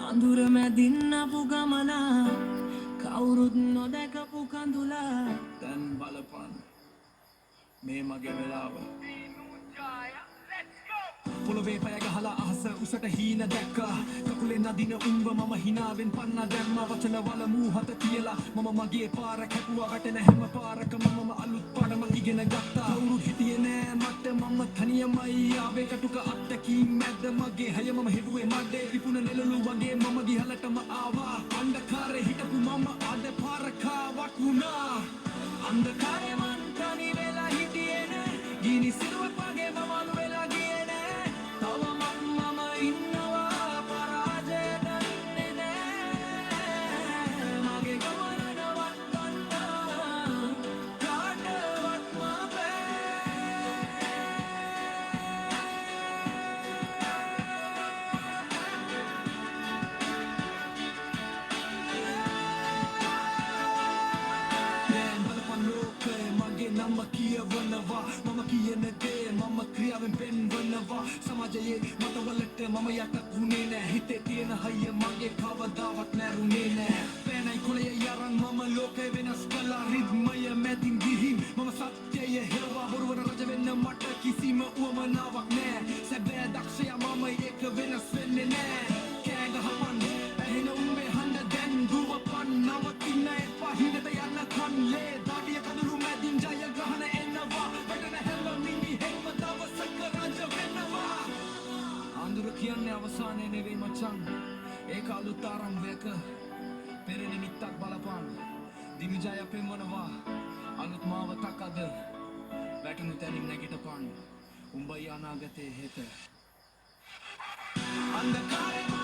අඳුර මැදින් අපු ගමනා කවුරුත් නොදැකපු කඳුලා දැන් බලපන් මේ මගේ වෙලාව පොළොවේ පය ගහලා අහස උසට හීන දැක්කා කකුලේ නදින උඹ මම හිනාවෙන් පන්න දැම්මා වචන වල මූහත තියලා මම මගේ පාර කැපුවා වැටෙන හැම පාරකම මම අලුත් පාඩම ඉගෙන ගත්තා කවුරු හිටියේ නෑ මට මම තනියමයි ආවේ කටුක අත්දැකීම් මැද මගේ හැය මම හිතුවේ මඩේ ඉපුණ නෙළුණු වගේ මම ගිහලටම ආවා අන්ධකාරේ හිටපු මම අද පාරකාවක් වුණා අන්ධකාරේ මන් තනි වෙලා හිටියේ නෑ ගිනි සිරුරක් වගේ මම අලු වෙලා ගියේ නෑ තව මම ඉන්නවා පරාජය දන්නේ නෑ මගේ ගමන නවත්තන්න කාටවත්ම නම කියවනවා මම කියන දේ මම ක්‍රියාවෙන් පෙන්වනවා සමාජයේ මතවලට මම යට වුණේ නෑ හිතේ තියෙන හයිය මගේ කවදාවත් නැරුණේ නෑ පෑනයි කොළයේ යරන් මම ලෝකේ වෙනස් කළා රිද්මය මැදින් ගිහින් මම සත්‍යය හෙළවා බොරුවන රජ වෙන්න මට කිසිම උවමනාවක් නෑ සැබෑ දක්ෂයා මම ඒක වෙනස් වෙන්නේ නෑ කෑ ගහපන් ඇහෙන උඹේ හඬ දැන් දුවපන් නවතින්න එපා හිඳට යන්න කන්ලේ දාඩිය කඳුළු මැදින් ජයග්‍රහණ එනවා වැටෙන හැම මිනිහෙක්ම දවසක රජ වෙනවා අඳුර කියන්නේ අවසානයේ නෙවෙයි මචං ඒක අලුත් ආරම්භයක පෙර නිමිත්තක් බලපන් දිවි ජය පෙන්වනවා අලුත් මාවතක් අද වැටුණු තැනින් නැගිටපන් උඹයි අනාගතයේ හෙට අන්ධකාරේ